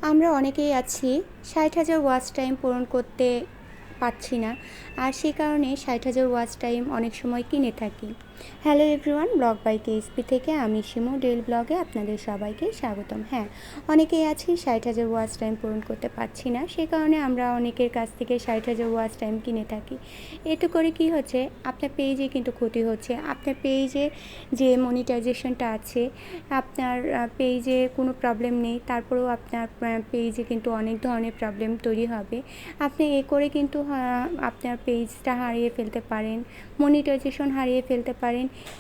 আমরা অনেকেই আছি 60,000 ওয়াচ টাইম পূরণ করতে পারছি না, আর সে কারণে 60,000 ওয়াচ টাইম অনেক সময় কিনে থাকি। Hello everyone, blog by KSP থেকে আমি শিমু ডেইলি ব্লগে আপনাদের সবাইকে স্বাগতম। হ্যাঁ, অনেকেই আছি 60,000 ওয়াচ টাইম পূরণ করতে পারছি না, সে কারণে আমরা অনেকের কাছ থেকে 60,000 ওয়াচ টাইম কিনে থাকি। এতে করে কি হচ্ছে, আপনার পেজে কিন্তু ক্ষতি হচ্ছে। আপনার পেজে যে মনিটাইজেশনটা আছে, আপনার পেজে কোনো প্রবলেম নেই, তারপরেও আপনার পেজে কিন্তু অনেক ধরনের প্রবলেম তৈরি হবে। আপনি এ করে কিন্তু আপনার পেজটা হারিয়ে ফেলতে পারেন, মনিটাইজেশন হারিয়ে ফেলতে পারেন।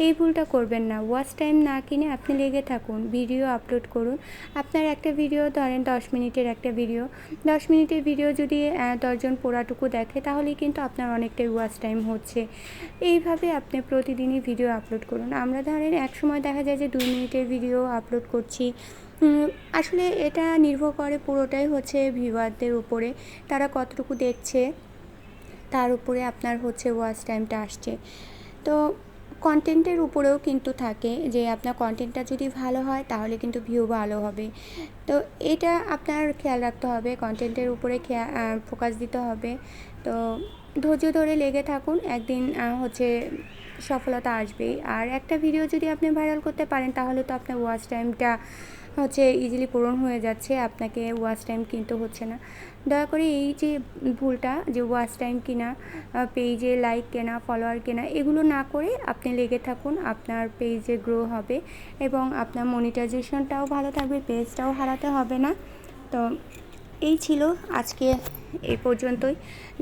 এই ভুলটা করবেন না। ওয়াচ টাইম না কিনে আপনি লেগে থাকুন, ভিডিও আপলোড করুন। আপনার একটা ভিডিও ধরেন 10 মিনিটের একটা ভিডিও, 10 মিনিটের ভিডিও যদি 10 জন পোড়াটুকু দেখে, তাহলেই কিন্তু আপনার অনেকটাই ওয়াচ টাইম হচ্ছে। এইভাবে আপনি প্রতিদিনই ভিডিও আপলোড করুন। আমরা ধরেন এক সময় দেখা যায় যে 2 মিনিটের ভিডিও আপলোড করছি। আসলে এটা নির্ভর করে পুরোটাই হচ্ছে ভিউয়ারদের উপরে, তারা কতটুকু দেখছে তার উপরে আপনার হচ্ছে ওয়াচ টাইমটা আসছে। তো কন্টেন্টের উপরেও কিন্তু থাকে যে আপনার কন্টেন্টটা যদি ভালো হয় তাহলে কিন্তু ভিউ ভালো হবে। তো এটা আপনার খেয়াল রাখতে হবে, কন্টেন্টের উপরে ফোকাস দিতে হবে। তো ধৈর্য ধরে লেগে থাকুন, একদিন হচ্ছে সফলতা আসবেই। আর একটা ভিডিও যদি আপনি ভাইরাল করতে পারেন, তাহলে তো আপনার ওয়াচ টাইমটা হচ্ছে ইজিলি পূরণ হয়ে যাচ্ছে, আপনাকে ওয়াচ টাইম কিনতে হচ্ছে না। দয়া করে এই যে ভুলটা, যে ওয়াচ টাইম কিনা, পেজে লাইক কেনা, ফলোয়ার কেনা, এগুলো না করে আপনি লেগে থাকুন। আপনার পেজে গ্রো হবে এবং আপনার মনিটাইজেশনটাও ভালো থাকবে, পেজটাও হারাতে হবে না। তো এই ছিল আজকে এই পর্যন্তই।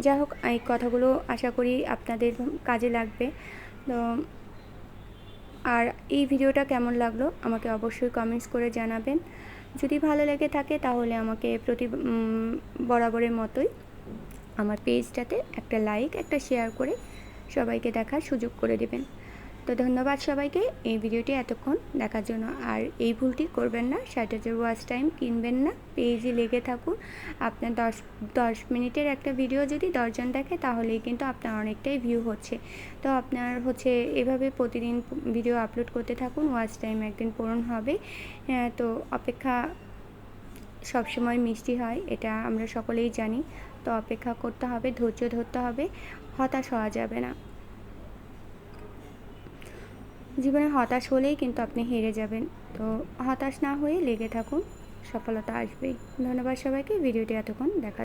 যাই হোক, এই কথাগুলো আশা করি আপনাদের কাজে লাগবে। তো আর এই ভিডিওটা কেমন লাগলো আমাকে অবশ্যই কমেন্টস করে জানাবেন। যদি ভালো লেগে থাকে তাহলে আমাকে বরাবরের মতোই আমার পেজটাতে একটা লাইক, একটা শেয়ার করে সবাইকে দেখার সুযোগ করে দেবেন। তো ধন্যবাদ সবাইকে এই ভিডিওটি এতক্ষণ দেখার জন্য। আর এই ভুলটি করবেন না, 60,000 ওয়াচ টাইম কিনবেন না, পেজে লেগে থাকুন। আপনার 10 মিনিটের একটা ভিডিও যদি 10 জন দেখে, তাহলেই কিন্তু আপনার অনেকটাই ভিউ হচ্ছে। তো আপনার হচ্ছে এভাবে প্রতিদিন ভিডিও আপলোড করতে থাকুন, ওয়াচ টাইম একদিন পূরণ হবে। তো অপেক্ষা সবসময় মিষ্টি হয়, এটা আমরা সকলেই জানি। তো অপেক্ষা করতে হবে, ধৈর্য ধরতে হবে, হতাশ হওয়া যাবে না। জীবনে হতাশ হলেই কিন্তু আপনি হেরে যাবেন। তো হতাশ না হয়ে লেগে থাকুন, সফলতা আসবেই। ধন্যবাদ সবাইকে ভিডিওটি এতক্ষণ দেখা